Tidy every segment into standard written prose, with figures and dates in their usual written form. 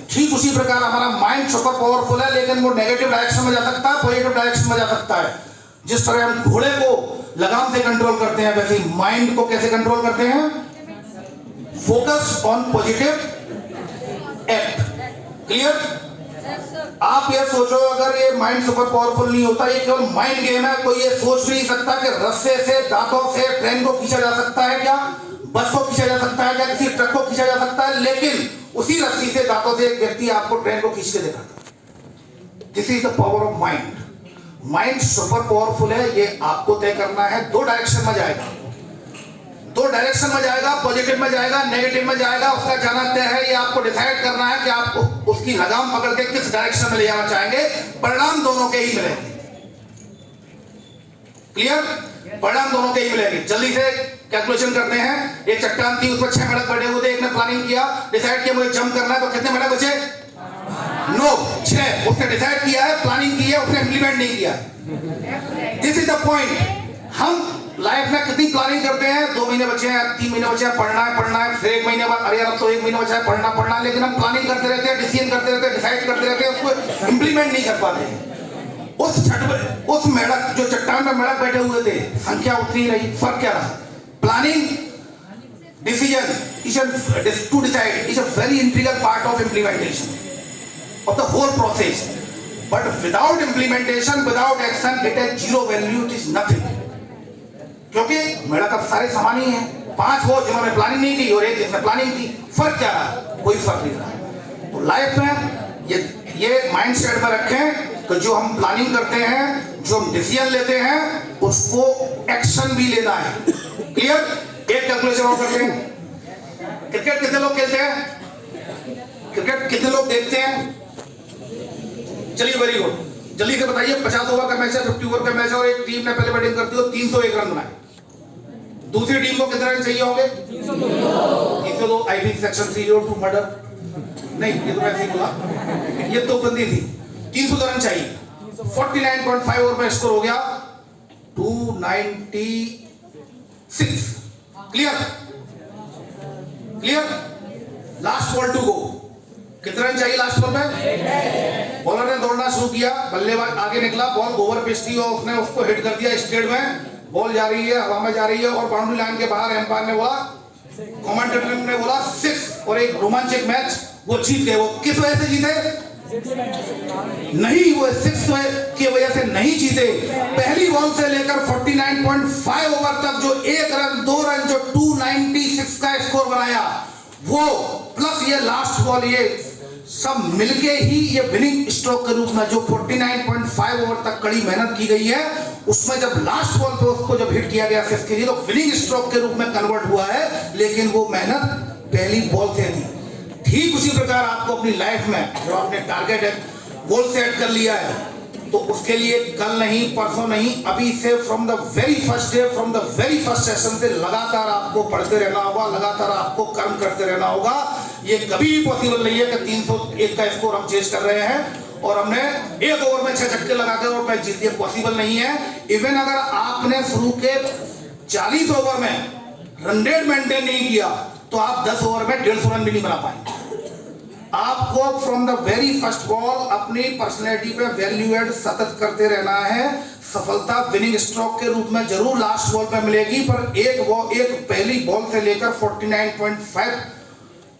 ठीक उसी प्रकार हमारा माइंड सुपर पावरफुल है, लेकिन वो नेगेटिव डायरेक्शन में जा सकता है, पॉजिटिव डायरेक्शन में जा सकता है। जिस तरह हम घोड़े को लगाम से कंट्रोल करते हैं, वैसे ही माइंड को कैसे कंट्रोल करते हैं? Focus on positive act. Clear? आप ये सोचो, अगर ये माइंड सुपर पावरफुल नहीं होता, ये केवल माइंड गेम है, कोई ये सोच नहीं सकता कि रस्से से, दांतों से ट्रेन को खींचा जा सकता है क्या, बस को खींचा जा सकता है क्या, किसी ट्रक को खींचा जा सकता है, लेकिन उसी रस्सी से, दांतों से एक व्यक्ति आपको ट्रेन को खींच के दिखाता। This is the power of mind. Mind super powerful है, ये आपको तय करना है। दो डायरेक्शन में जाएगा, दो डायरेक्शन में जाएगा, पॉजिटिव में जाएगा, नेगेटिव में जाएगा, उसका जाना तय है। ये आपको डिसाइड करना है कि आप उसकी लगाम पकड़ के किस डायरेक्शन में ले जाना चाहेंगे। परिणाम दोनों के ही मिलेंगे। क्लियर? परिणाम दोनों के ही मिलेंगे। जल्दी से कैलकुलेशन करते हैं। एक चट्टान थी, उस पर 6 मेढक बैठे हुए थे। एक ने प्लानिंग किया, डिसाइड किया मुझे जंप करना है, तो कितने मेढक बचे? 9, 6। उसने डिसाइड किया है, प्लानिंग की है, उसने इंप्लीमेंट नहीं किया। This is the point. हम लाइफ में कितनी प्लानिंग करते हैं? 2 महीने बचे हैं, 3 महीने बचे हैं, पढ़ना है, फिर 1 महीने बाद, अरे अब तो 1 महीना बचा है, पढ़ना, लेकिन हम प्लानिंग करते रहते हैं, डिसीजन करते रहते हैं, डिसाइड करते रहते हैं, उसको इंप्लीमेंट नहीं कर पाते। उस मेढक, जो चट्टान में मेढक बैठे हुए थे, संख्या उतनी रही। फर्क क्या रहा? Planning, decision to decide is a very integral part of implementation of the whole process, but without implementation, without action, it has zero value, it is nothing। क्योंकि मेरा कब सारे समान ही हैं। 5 वो जिन्होंने प्लानिंग नहीं की और एक जिसने प्लानिंग की। फर्क क्या रहा? कोई फर्क नहीं रहा। तो लाइफ में ये माइंड सेट में रखें कि जो हम प्लानिंग करते हैं, जो हम डिसीजन लेते हैं, उसको एक्शन भी लेना है। क्लियर? एक कैलकुलेशन और करते हैं। क्रिकेट कितने लोग खेलते हैं? क्रिकेट कितने लोग देखते हैं? चलिए, वेरी गुड। जल्दी से बताइए। 50 ओवर का मैच है, 50 ओवर का मैच है, और एक टीम ने पहले बैटिंग करती हो, 301 रन बनाए। दूसरी टीम को कितने रन चाहिए होंगे? 302। आईपीसी सेक्शन 302 मर्डर नहीं, ये तो वैसे ही बोला, ये तो बंदी थी। 300 रन चाहिए। 49.5 ओवर में स्कोर हो गया 296। Clear? Clear? Last ball to go. कितने रन चाहिए लास्ट बॉल में? बॉलर ने दौड़ना शुरू किया, बल्लेबाज आगे निकला, बॉल ओवर पिच थी और उसने उसको हिट कर दिया स्ट्रेट में। बॉल जा रही है, हवा में जा रही है, और बाउंड्री लाइन के बाहर एम्पायर ने बोला, कमेंटेटर ने बोला 6, और एक रोमांचक मैच वो जीत गए। वो किस वजह से जीते? नहीं, वो 6 की वजह से नहीं जीते। पहली बॉल से लेकर 49.5 ओवर तक जो 1 रन 2 रन जो 296 का स्कोर बनाया, वो प्लस ये लास्ट बॉल, ये सब मिलके ही ये विनिंग स्ट्रोक के रूप में जो 49.5 ओवर तक कड़ी मेहनत की गई है, उसमें जब लास्ट बॉल पे उसको जब हिट किया गया 6 के लिए, तो विनिंग स्ट्रोक के रूप में कन्वर्ट हुआ है। लेकिन वो मेहनत पहली बॉल से थी। ठीक उसी प्रकार आपको अपनी लाइफ में जो आपने टारगेट है, गोल सेट कर लिया है, तो उसके लिए कल नहीं, परसों नहीं, अभी से from the very first day, from the very first session से लगातार आपको पढ़ते रहना होगा, लगातार आपको कर्म करते रहना होगा। ये कभी भी पॉसिबल नहीं है कि 301 का स्कोर हम चेज कर रहे हैं और हमने 1 ओवर में 6 छक्के लगाकर और मैच जीत लिया। पॉसिबल नहीं है। इवन अगर आपने शुरू के 40 ओवर में रन रेट मेंटेन नहीं किया, तो आप 10 ओवर में 150 रन भी नहीं बना पाएंगे। आपको from the very first ball अपनी पर्सनैलिटी पे वैल्यू एड सतत करते रहना है। सफलता विनिंग स्ट्रोक के रूप में जरूर लास्ट बॉल पे मिलेगी, पर एक पहली बॉल से लेकर 49.5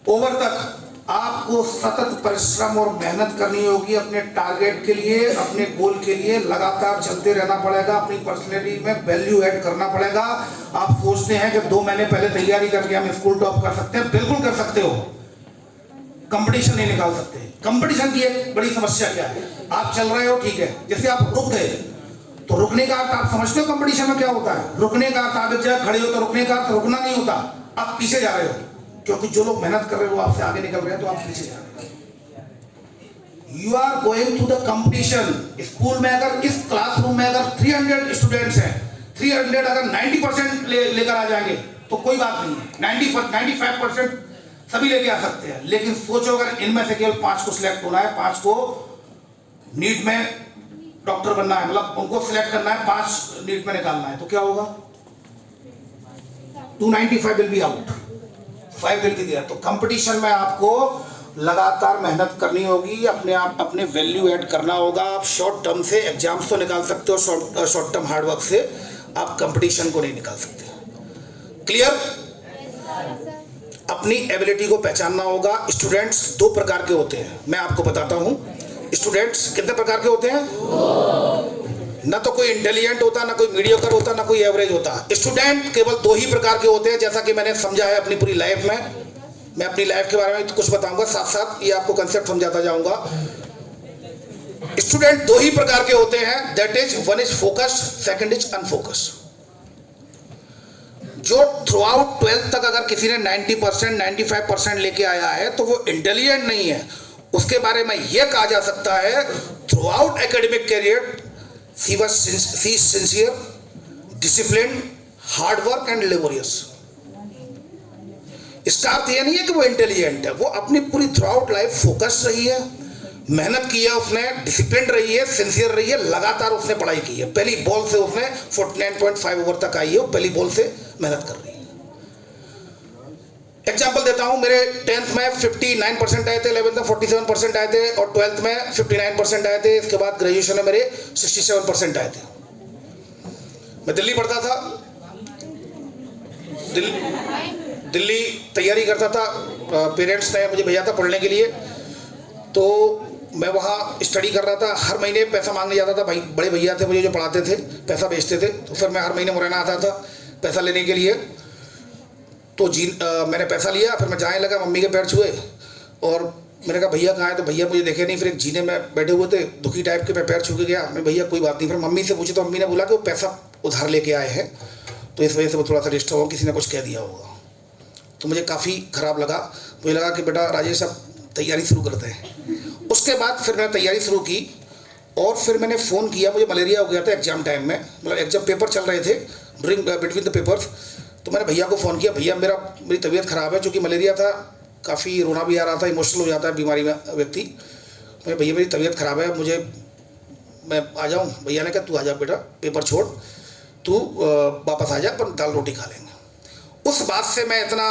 ओवर तक आपको सतत परिश्रम और मेहनत करनी होगी। अपने टारगेट के लिए, अपने गोल के लिए लगातार चलते रहना पड़ेगा। अपनी पर्सनैलिटी में वैल्यू ऐड करना पड़ेगा। आप सोचते हैं कि 2 महीने पहले तैयारी करके हम स्कूल टॉप कर सकते हैं, बिल्कुल कर सकते हो। कंपटीशन नहीं निकाल सकते। कंपटीशन की एक बड़ी समस्या क्या है? आप चल रहे हो, ठीक है, जैसे आप रुक गए, तो रुकने का अर्थ आप समझते हो कंपटीशन में क्या होता है? रुकने का अर्थ, आप एक जगह खड़े हो तो रुकने का अर्थ रुकना नहीं होता, आप पीछे जा रहे हो, क्योंकि जो लोग मेहनत कर रहे हो वो आपसे आगे निकल रहे हैं, तो आप पीछे जा रहे हो। You are going to the competition. School में अगर इस क्लासरूम में अगर 300 स्टूडेंट्स हैं, 300 अगर 90% लेकर आ जाएंगे तो कोई बात नहीं है, 95% सभी लेके आ सकते हैं। लेकिन सोचो अगर इनमें से केवल 5 को सिलेक्ट होना है, 5 को नीट में डॉक्टर बनना है, मतलब उनको सिलेक्ट करना है, 5 नीट में निकालना है, तो क्या होगा? 295 will be out, 5 will be there. तो कंपटीशन में आपको लगातार मेहनत करनी होगी, अपने आप अपने वैल्यू ऐड करना होगा। आप शॉर्ट टर्म से एग्जाम्स तो निकाल सकते हो, शॉर्ट टर्म हार्डवर्क से आप कंपटीशन को नहीं निकाल सकते। क्लियर? अपनी एबिलिटी को पहचानना होगा। स्टूडेंट्स दो प्रकार के होते हैं, मैं आपको बताता हूं। स्टूडेंट्स कितने प्रकार के होते हैं? ना तो कोई इंटेलिजेंट होता, ना कोई मीडियोकर होता, ना कोई एवरेज होता। स्टूडेंट केवल दो ही प्रकार के होते हैं, जैसा कि मैंने समझा है अपनी पूरी लाइफ में। मैं अपनी लाइफ के बारे में कुछ बताऊंगा, साथ साथ ये आपको कंसेप्ट समझाता जाऊंगा। स्टूडेंट दो ही प्रकार के होते हैं, that is one is focused, second is unfocused. जो थ्रू आउट 12th तक अगर किसी ने 90% 95% लेके आया है तो वो इंटेलिजेंट नहीं है। उसके बारे में यह कहा जा सकता है throughout academic career she was sincere, discipline, hard work and laborious. इसका अर्थ यह नहीं है कि वो इंटेलिजेंट है, वो अपनी पूरी थ्रू आउट लाइफ फोकस रही है, मेहनत की है उसने, डिसिप्लिन रही है, सिंसियर रही है, लगातार उसने पढ़ाई की है। पहली बॉल से उसने 49.5 ओवर तक आई है, वो पहली बॉल से मेहनत कर रही है। एग्जाम्पल देता हूं, मेरे 10th में 59% आए थे, 11th में 47% आए थे और 12th में 59% आए थे। इसके बाद ग्रेजुएशन में मेरे 67% आए थे। मैं दिल्ली पढ़ता था, दिल्ली तैयारी करता था, पेरेंट्स ने मुझे भेजा था पढ़ने के लिए, तो मैं वहाँ स्टडी कर रहा था। हर महीने पैसा मांगने जाता था, भाई बड़े भैया थे मुझे जो पढ़ाते थे, पैसा भेजते थे, तो फिर मैं हर महीने मुरैना आता था पैसा लेने के लिए। तो मैंने पैसा लिया, फिर मैं जाने लगा, मम्मी के पैर छुए और मैंने कहा भैया कहाँ है, तो भैया मुझे देखे नहीं। फिर एक जीने में बैठे हुए थे, दुखी टाइप के, मैं पैर छू के गया, मैं भैया कोई बात नहीं। फिर मम्मी से पूछे तो मम्मी ने बोला कि वो पैसा उधार लेके आए हैं, तो इस वजह से वो थोड़ा सा डिस्टर्ब हो, किसी ने कुछ कह दिया होगा। तो मुझे काफ़ी ख़राब लगा। मुझे लगा कि बेटा राजेश अब तैयारी शुरू करते हैं। उसके बाद फिर मैंने तैयारी शुरू की और फिर मैंने फ़ोन किया। मुझे मलेरिया हो गया था एग्ज़ाम टाइम में, मतलब एग्जाम पेपर चल रहे थे, ड्यूरिंग बिटवीन द पेपर्स। तो मैंने भैया को फ़ोन किया, भैया मेरी तबीयत ख़राब है, चूँकि मलेरिया था, काफ़ी रोना भी आ रहा था, इमोशनल हो जाता है बीमारी में व्यक्ति। मैं भैया मेरी तबीयत ख़राब है, मैं आ जाऊँ? भैया ने कहा तू आ जा बेटा, पेपर छोड़, तू वापस आ जा, अपन दाल रोटी खा लेंगे। उस बात से मैं इतना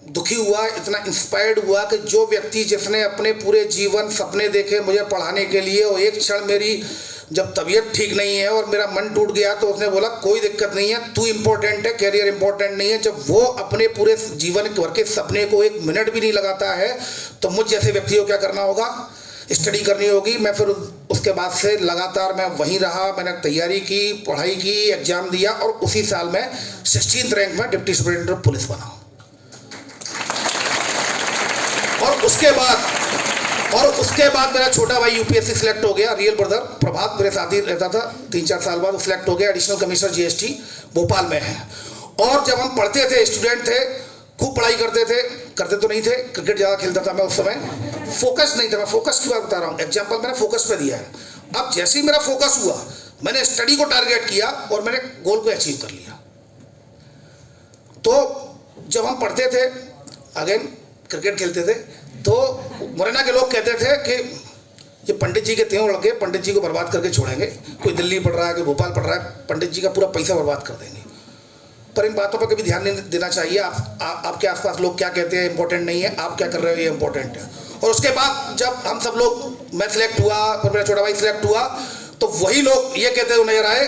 दुखी हुआ, इतना इंस्पायर्ड हुआ कि जो व्यक्ति जिसने अपने पूरे जीवन सपने देखे मुझे पढ़ाने के लिए, और एक क्षण मेरी जब तबीयत ठीक नहीं है और मेरा मन टूट गया, तो उसने बोला कोई दिक्कत नहीं है, तू इम्पोर्टेंट है, कैरियर इम्पोर्टेंट नहीं है। जब वो अपने पूरे जीवन भर के सपने को एक मिनट भी नहीं लगाता है, तो मुझ जैसे व्यक्ति को क्या करना होगा? स्टडी करनी होगी। मैं फिर उसके बाद से लगातार मैं वहीं रहा, मैंने तैयारी की, पढ़ाई की, एग्जाम दिया और उसी साल में 16th रैंक में डिप्टी सुपरिटेंडेंट ऑफ पुलिस बना। और उसके बाद मेरा छोटा भाई यूपीएससी सिलेक्ट हो गया, रियल ब्रदर प्रभात मेरे साथ ही रहता था, 3-4 साल बाद सिलेक्ट हो गया, एडिशनल कमिश्नर जीएसटी भोपाल में है। और जब हम पढ़ते थे, स्टूडेंट थे, खूब पढ़ाई करते तो नहीं थे, क्रिकेट ज़्यादा खेलता था मैं उस समय, फोकस नहीं था। मैं फोकस की बात बता रहा हूँ, एग्जाम्पल मैंने फोकस पे दिया है। अब जैसे ही मेरा फोकस हुआ, मैंने स्टडी को टारगेट किया और मैंने गोल को अचीव कर लिया। तो जब हम पढ़ते थे, अगेन क्रिकेट खेलते थे, तो मुरैना के लोग कहते थे कि ये पंडित जी के त्यों लड़के पंडित जी को बर्बाद करके छोड़ेंगे, कोई दिल्ली पढ़ रहा है, कोई भोपाल पढ़ रहा है, पंडित जी का पूरा पैसा बर्बाद कर देंगे। पर इन बातों पर कभी ध्यान नहीं देना चाहिए। आपके आसपास लोग क्या कहते हैं इंपॉर्टेंट नहीं है, आप क्या कर रहे हो ये इंपॉर्टेंट है। और उसके बाद जब हम सब लोग, मैं सिलेक्ट हुआ और मेरा छोटा भाई सिलेक्ट हुआ, तो वही लोग ये कहते हुए नजर आए,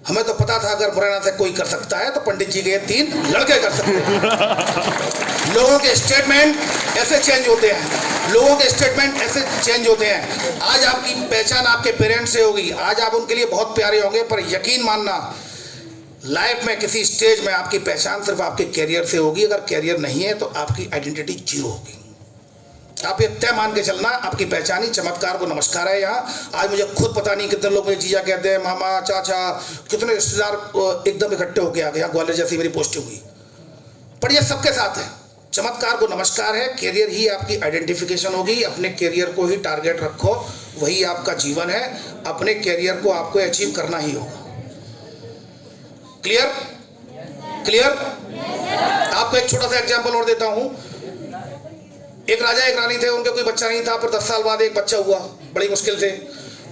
हमें तो पता था अगर मुरैना से कोई कर सकता है तो पंडित जी के 3 लड़के कर सकते हैं। लोगों के स्टेटमेंट ऐसे चेंज होते हैं, लोगों के स्टेटमेंट ऐसे चेंज होते हैं। आज आपकी पहचान आपके पेरेंट्स से होगी, आज आप उनके लिए बहुत प्यारे होंगे, पर यकीन मानना लाइफ में किसी स्टेज में आपकी पहचान सिर्फ आपके कैरियर से होगी। अगर कैरियर नहीं है तो आपकी आइडेंटिटी जीरो होगी। आप ये तय मान के चलना, आपकी पहचान ही चमत्कार को नमस्कार है। यहाँ आज मुझे खुद पता नहीं कितने लोग मुझे जीजा कहते हैं, मामा, चाचा, कितने रिश्तेदार एकदम इकट्ठे होके आ गए। यहाँ ग्वालियर जैसी मेरी पोस्टिंग हुई, पर ये सबके साथ है, चमत्कार को नमस्कार है। कैरियर ही आपकी आइडेंटिफिकेशन होगी, अपने कैरियर को ही टारगेट रखो, वही आपका जीवन है। अपने कैरियर को आपको अचीव करना ही होगा। क्लियर? आपको एक छोटा सा एग्जाम्पल और देता हूं। एक राजा एक रानी थे, उनके कोई बच्चा नहीं था, पर 10 साल बाद एक बच्चा हुआ, बड़ी मुश्किल से।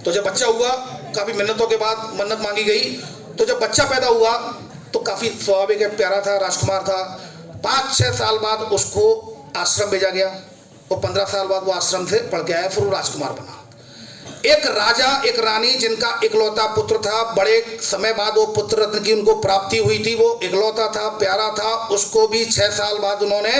तो जब बच्चा हुआ, काफी मिन्नतों के बाद मन्नत मांगी गई, तो जब बच्चा पैदा हुआ तो काफी स्वाभाविक है, प्यारा था, राजकुमार था। 5-6 साल बाद उसको आश्रम भेजा गया, और 15 साल बाद वो आश्रम से पढ़ के आया, फिर वो राजकुमार बना। एक राजा एक रानी जिनका इकलौता पुत्र था, बड़े समय बाद वो पुत्र रत्न की उनको प्राप्ति हुई थी, वो इकलौता था, प्यारा था, उसको भी 6 साल बाद उन्होंने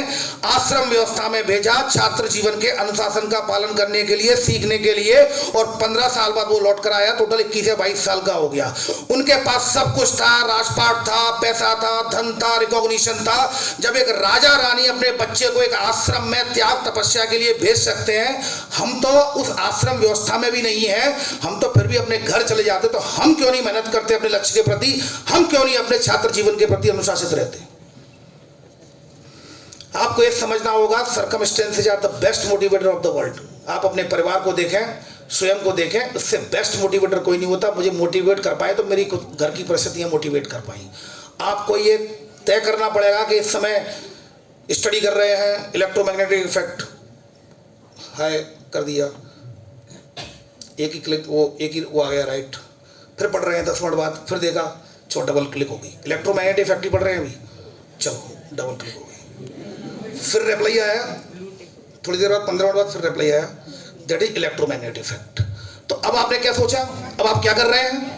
आश्रम व्यवस्था में भेजा छात्र जीवन के अनुशासन का पालन करने के लिए, सीखने के लिए, और 15 साल बाद वो लौट कर आया, टोटल 21 या 22 साल का हो गया। उनके पास सब कुछ था, राजपाट था, पैसा था, धन था, रिकॉग्निशन था। जब एक राजा रानी अपने बच्चे को एक आश्रम में त्याग तपस्या के लिए भेज सकते हैं, हम तो उस आश्रम व्यवस्था में भी नहीं है, हम तो फिर भी अपने घर चले जाते, तो हम क्यों नहीं मेहनत करते अपने लक्ष्य के प्रति, हम क्यों नहीं अपने छात्र जीवन के प्रति अनुशासित रहते। आपको एक समझना होगा, circumstances are the best motivator of the world. आप अपने परिवार को देखें, स्वयं को देखें, उससे बेस्ट मोटिवेटर कोई नहीं होता। मुझे मोटिवेट कर पाए तो मेरी घर की परिस्थितियां मोटिवेट कर पाई। आपको ये तय करना पड़ेगा कि इस समय स्टडी कर रहे हैं, इलेक्ट्रोमैग्नेटिक इफेक्ट है, कर दिया, एक ही क्लिक, वो एक ही वो आ गया राइट, फिर पढ़ रहे हैं 10 मिनट बाद, फिर देखा डबल क्लिक हो गई, इलेक्ट्रोमैग्नेटिक इफेक्ट ही पढ़ रहे हैं अभी, चलो डबल क्लिक हो गई, फिर रिप्लाई आया, थोड़ी देर बाद 15 मिनट बाद फिर रिप्लाई आया, दैट इज इलेक्ट्रोमैग्नेटिक इफेक्ट। तो अब आपने क्या सोचा, अब आप क्या कर रहे हैं।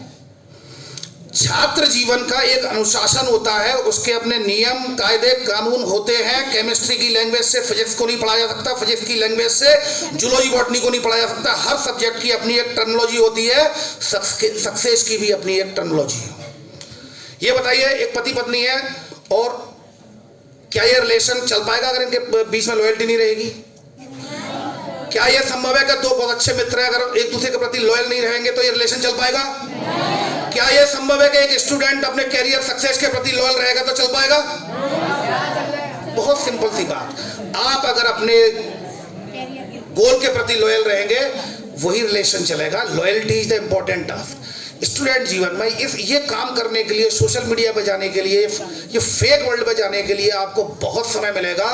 छात्र जीवन का एक अनुशासन होता है, उसके अपने नियम कायदे कानून होते हैं। केमिस्ट्री की लैंग्वेज से फिजिक्स को नहीं पढ़ा जा सकता, फिजिक्स की लैंग्वेज से जूलॉजी बॉटनी को नहीं पढ़ा जा सकता। हर सब्जेक्ट की अपनी एक टर्मिनोलॉजी होती है, सक्सेस की भी अपनी एक टर्मिनोलॉजी है। ये बताइए, एक पति पत्नी है और क्या ये रिलेशन चल पाएगा अगर इनके बीच में लॉयल्टी नहीं रहेगी? क्या यह संभव है कि दो बहुत अच्छे मित्र हैं, अगर एक दूसरे के प्रति लॉयल नहीं रहेंगे तो ये रिलेशन चल पाएगा? क्या यह संभव है कि एक स्टूडेंट अपने कैरियर सक्सेस के प्रति लॉयल रहेगा तो चल पाएगा? बहुत सिंपल सी बात, आप अगर अपने गोल के प्रति लॉयल रहेंगे वही रिलेशन चलेगा। Loyalty is the important task. Student जीवन में ये काम करने के लिए, सोशल मीडिया पे जाने के लिए, ये फेक वर्ल्ड पे जाने के लिए आपको बहुत समय मिलेगा।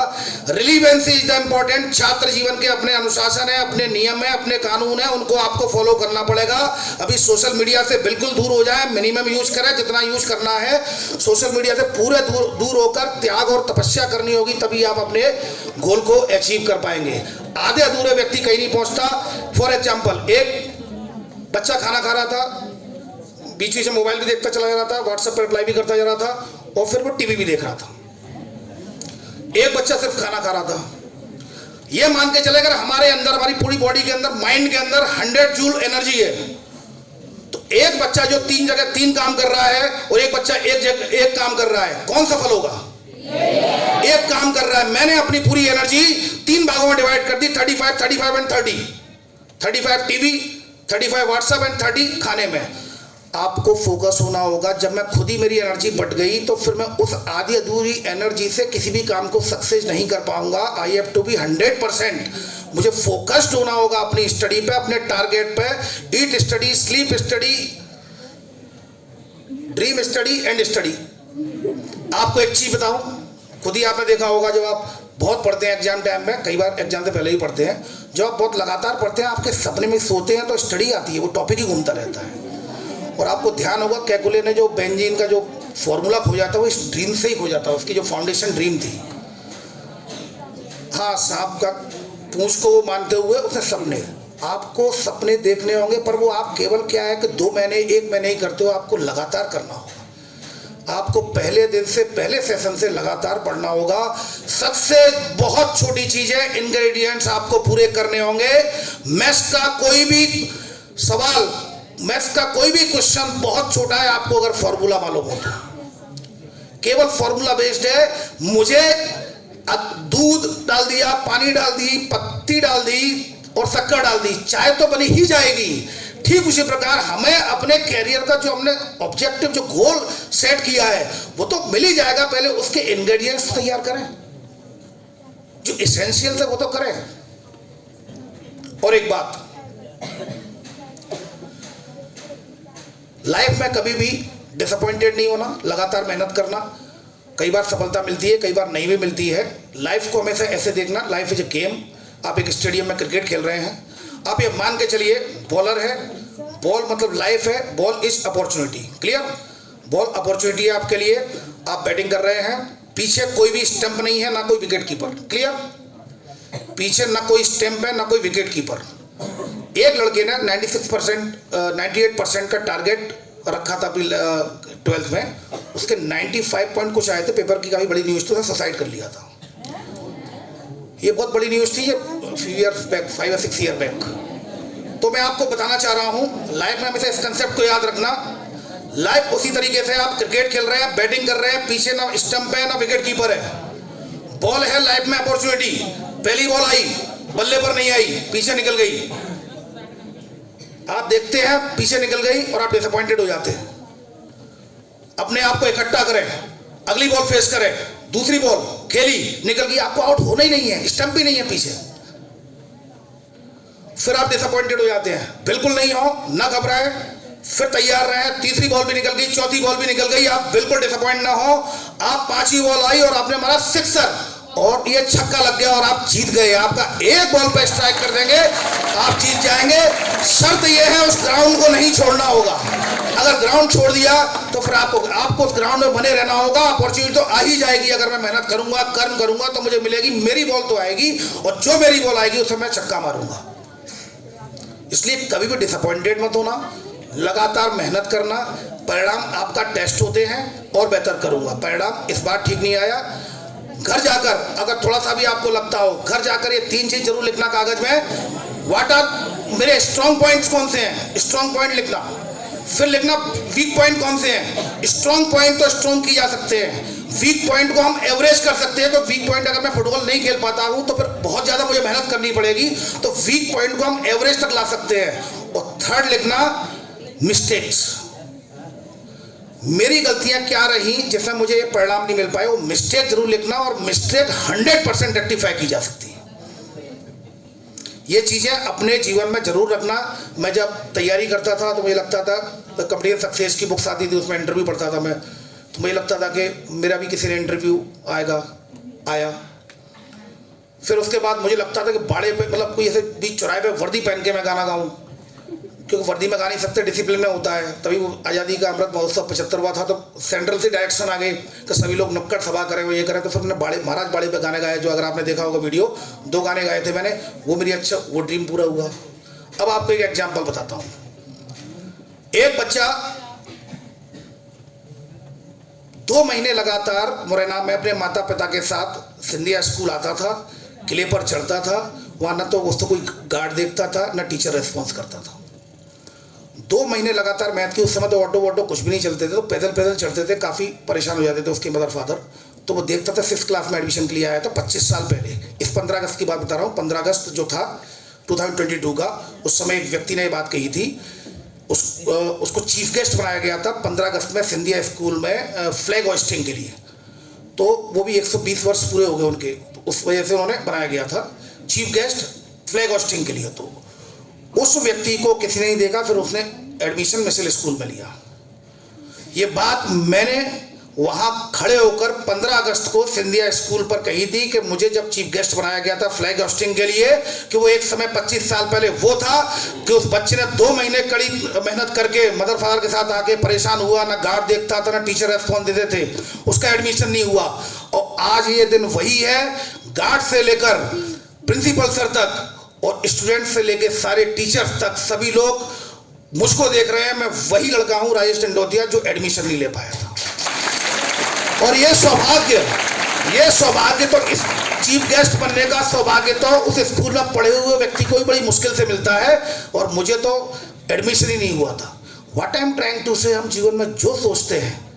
Relevancy is the important. छात्र जीवन के अपने अनुशासन है, अपने नियम है, अपने कानून है, उनको आपको फॉलो करना पड़ेगा। अभी सोशल मीडिया से बिल्कुल दूर हो जाए, मिनिमम यूज करें, जितना यूज करना है। सोशल मीडिया से पूरे दूर होकर त्याग और तपस्या करनी होगी, तभी आप अपने गोल को अचीव कर पाएंगे। आधे अधूरे व्यक्ति कहीं नहीं पहुंचता। फॉर एग्जाम्पल, एक बच्चा खाना खा रहा था, बीच बीच में मोबाइल भी देखता चला जा रहा था, व्हाट्सएप पर रिप्लाई भी करता जा रहा था, और फिर वो टीवी भी देख रहा था। एक बच्चा सिर्फ खाना खा रहा था। ये मान के चले, अगर हमारे अंदर, हमारी पूरी बॉडी के अंदर, माइंड के अंदर 100 जूल एनर्जी है, तो एक बच्चा जो 3 जगह 3 काम कर रहा है और एक बच्चा एक काम कर रहा है, कौन सफल होगा? एक काम कर रहा है। मैंने अपनी पूरी एनर्जी 3 भागों में डिवाइड कर दी, 35 एंड 30। 35 टीवी, 35 व्हाट्सएप एंड 30 खाने में। आपको फोकस होना होगा। जब मैं खुद ही, मेरी एनर्जी बढ़ गई, तो फिर मैं उस आधी अधूरी एनर्जी से किसी भी काम को सक्सेस नहीं कर पाऊंगा। I have to be 100%। मुझे फोकस्ड होना होगा अपनी स्टडी पे, अपने टारगेट पे। Eat study, sleep study, dream study and study. आपको एक चीज बताऊं, खुद ही आपने देखा होगा, जब आप बहुत पढ़ते हैं एग्जाम टाइम में, कई बार एग्जाम से पहले ही पढ़ते हैं, जब आप बहुत लगातार पढ़ते हैं, आपके सपने में सोते हैं तो स्टडी आती है, वो टॉपिक ही घूमता रहता है। और आपको ध्यान होगा, कैकुले ने जो बेंजीन का जो फॉर्मूला खो जाता है, वो इस ड्रीम से ही खो जाता है। उसकी जो फाउंडेशन ड्रीम थी। हाँ, सांप का पूंछ को वो मानते हुए उसने सपने, आपको सपने देखने होंगे, पर वो आप केवल क्या है कि 2 महीने 1 महीने ही करते हो, आपको लगातार करना होगा। आपको पहले दिन से, पहले सेशन से लगातार पढ़ना होगा। सबसे बहुत छोटी चीज है, इंग्रेडिएंट्स आपको पूरे करने होंगे। मैथ्स का कोई भी सवाल, मैथ्स का कोई भी क्वेश्चन बहुत छोटा है, आपको अगर फॉर्मूला मालूम हो तो। केवल फॉर्मूला बेस्ड है। मुझे दूध डाल दिया, पानी डाल दी, पत्ती डाल दी और शक्कर डाल दी, चाय तो बनी ही जाएगी। ठीक उसी प्रकार हमें अपने कैरियर का जो हमने ऑब्जेक्टिव, जो गोल सेट किया है, वो तो मिल ही जाएगा। पहले उसके इंग्रेडिएंट्स तैयार करें, जो एसेंशियल है वो तो करें। और एक बात, लाइफ में कभी भी डिसअपॉइंटेड नहीं होना, लगातार मेहनत करना। कई बार सफलता मिलती है, कई बार नहीं भी मिलती है। लाइफ को हमेशा ऐसे देखना, लाइफ इज ए गेम। आप एक स्टेडियम में क्रिकेट खेल रहे हैं, आप ये मान के चलिए बॉलर है, बॉल मतलब लाइफ है, ball is opportunity. Clear? Ball opportunity है आपके लिए, आप बैटिंग कर रहे हैं, पीछे कोई भी स्टंप नहीं है, ना कोई विकेट कीपर। क्लियर? पीछे ना कोई स्टैंप है ना कोई विकेट कीपर। एक लड़के ने 98% का टारगेट रखा था 12th में, उसके 95 पॉइंट कुछ आए थे। पेपर की काफी बड़ी न्यूज थी, उसने सुसाइड कर लिया था। ये बहुत बड़ी न्यूज थी, ये 5 or 6 ईयर बैक। तो मैं आपको बताना चाह रहा हूं, लाइफ में हमेशा इस कंसेप्ट को याद रखना। लाइफ उसी तरीके से, आप क्रिकेट खेल रहे हैं, बैटिंग कर रहे हैं, पीछे ना स्टंप है ना विकेट कीपर है। बॉल है लाइफ में अपॉर्चुनिटी। पहली बॉल आई, बल्ले पर नहीं आई, पीछे निकल गई। आप देखते हैं पीछे निकल गई और आप डिसअपॉइंटेड हो जाते हैं। अपने आप को इकट्ठा करें, अगली बॉल फेस करें। दूसरी बॉल खेली, निकल गई, आपको आउट होना ही नहीं है, स्टंप भी नहीं है पीछे। फिर आप डिसअपॉइंटेड हो जाते हैं। बिल्कुल नहीं हो, ना घबराए, फिर तैयार रहे। तीसरी बॉल भी निकल गई, चौथी बॉल भी निकल गई, आप बिल्कुल डिसअपॉइंट ना हो। आप पांचवी बॉल आई और आपने मारा सिक्सर और ये छक्का लग गया और आप जीत गए। आपका एक बॉल पे स्ट्राइक कर देंगे, आप जीत जाएंगे। शर्त यह है, उस ग्राउंड को नहीं छोड़ना होगा। अगर ग्राउंड छोड़ दिया तो फिर आपको उस ग्राउंड में बने रहना होगा। अपॉर्चुनिटी तो आ ही जाएगी, अगर मैं मेहनत करूंगा, कर्म करूंगा तो मुझे मिलेगी। मेरी बॉल तो आएगी और जो मेरी बॉल आएगी उसमें मैं छक्का मारूंगा। इसलिए कभी भी डिसअपॉइंटेड मत होना, लगातार मेहनत करना। परिणाम आपका टेस्ट होते हैं और बेहतर करूंगा। परिणाम इस बार ठीक नहीं आया, घर जाकर अगर थोड़ा सा भी आपको लगता हो, घर जाकर ये 3 चीज जरूर लिखना कागज में। व्हाट आर मेरे स्ट्रॉन्ग पॉइंट्स कौन से हैं, स्ट्रॉन्ग पॉइंट लिखना। फिर लिखना वीक पॉइंट कौन से हैं। स्ट्रॉन्ग पॉइंट तो स्ट्रॉन्ग की जा सकते हैं, वीक पॉइंट को हम एवरेज कर सकते हैं। तो वीक पॉइंट, अगर मैं फुटबॉल नहीं खेल पाता हूं तो फिर बहुत ज्यादा मुझे मेहनत करनी पड़ेगी, तो वीक पॉइंट को हम एवरेज तक ला सकते हैं। और थर्ड लिखना मिस्टेक्स, मेरी गलतियां क्या रही जिसमें मुझे ये परिणाम नहीं मिल पाए, वो मिस्टेक जरूर लिखना। और मिस्टेक 100% रेक्टिफाई की जा सकती है। ये चीजें अपने जीवन में जरूर रखना। मैं जब तैयारी करता था तो मुझे लगता था, कंपनी सक्सेस की बुक्स आती थी, उसमें इंटरव्यू पढ़ता था मैं, तो मुझे लगता था कि मेरा भी किसी ने इंटरव्यू आया। फिर उसके बाद मुझे लगता था कि बाड़े पे, मतलब कोई ऐसे बीच चौराहे पे वर्दी पहन के मैं गाना गाऊं, क्योंकि वर्दी में गा नहीं सकते, डिसिप्लिन में होता है। तभी वो आज़ादी का अमृत महोत्सव 75 हुआ था, तो सेंट्रल से डायरेक्शन आ गई कि सभी लोग नुक्कड़ सभा करें, वो ये करें। तो फिर मैंने महाराज बाड़े पे गाने गाए, जो अगर आपने देखा होगा वीडियो, 2 गाने गाए थे मैंने, वो मेरी वो ड्रीम पूरा हुआ। अब आपको एक एग्जाम्पल बताता हूँ। एक बच्चा 2 महीने लगातार मुरैना में अपने माता पिता के साथ सिंधिया स्कूल आता था, किले पर चढ़ता था। वहाँ न तो उसको कोई गार्ड देखता था, न टीचर रेस्पॉन्स करता था। 2 महीने लगातार मैथ की, उस समय तो ऑटो कुछ भी नहीं चलते थे, तो पैदल चढ़ते थे। काफ़ी परेशान हो जाते थे उसके मदर फादर। तो वो देखता था, 6th क्लास में एडमिशन के लिए आया था 25 साल पहले। इस 15 अगस्त की बात बता रहा हूँ। 15 अगस्त जो था 2022 का, उस समय एक व्यक्ति ने ये बात कही थी। उसको चीफ गेस्ट बनाया गया था 15 अगस्त में सिंधिया स्कूल में फ्लैग होस्टिंग के लिए। तो वो भी 120 वर्ष पूरे हो गए उनके, तो उस वजह से उन्होंने बनाया गया था चीफ गेस्ट फ्लैग होस्टिंग के लिए। तो उस व्यक्ति को किसी ने नहीं देखा, फिर उसने एडमिशन मिशेल स्कूल में लिया। ये बात मैंने वहां खड़े होकर 15 अगस्त को सिंधिया स्कूल पर कही थी कि मुझे जब चीफ गेस्ट बनाया गया था फ्लैग होस्टिंग के लिए, कि वो एक समय 25 साल पहले वो था कि उस बच्चे ने 2 महीने कड़ी मेहनत करके मदर फादर के साथ आके परेशान हुआ, ना गार्ड देखता था, ना टीचर रेस्पॉन्स देते थे, उसका एडमिशन नहीं हुआ। और आज ये दिन वही है, गार्ड से लेकर प्रिंसिपल सर तक और स्टूडेंट से लेकर सारे टीचर्स तक सभी लोग मुझको देख रहे हैं। मैं वही लड़का हूं, राजेश टंडोतिया, जो एडमिशन नहीं ले पाया था। और ये सौभाग्य तो इस चीफ गेस्ट बनने का सौभाग्य तो उस स्कूल में पढ़े हुए व्यक्ति को भी बड़ी मुश्किल से मिलता है, और मुझे तो एडमिशन ही नहीं हुआ था। What I am trying to say, हम जीवन में जो सोचते हैं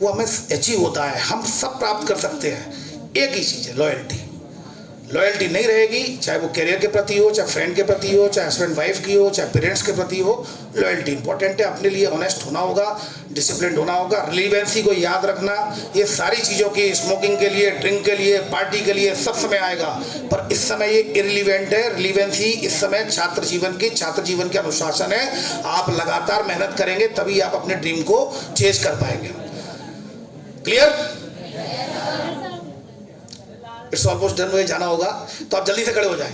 वो हमें अचीव होता है, हम सब प्राप्त कर सकते हैं। एक ही चीज़ है, लॉयल्टी नहीं रहेगी, चाहे वो करियर के प्रति हो, चाहे फ्रेंड के प्रति हो, चाहे हस्बैंड वाइफ की हो, चाहे पेरेंट्स के प्रति हो। लॉयल्टी इंपॉर्टेंट है। अपने लिए ऑनेस्ट होना होगा, डिसिप्लिन होना होगा, रिलीवेंसी को याद रखना। ये सारी चीज़ों की, स्मोकिंग के लिए, ड्रिंक के लिए, पार्टी के लिए सब समय आएगा, पर इस समय ये इररिलेवेंट है। रिलीवेंसी इस समय छात्र जीवन के अनुशासन है। आप लगातार मेहनत करेंगे तभी आप अपने ड्रीम को चेज कर पाएंगे। क्लियर? इट्स ऑलमोस्ट डन, मुझे जाना होगा, तो आप जल्दी से खड़े हो जाएं।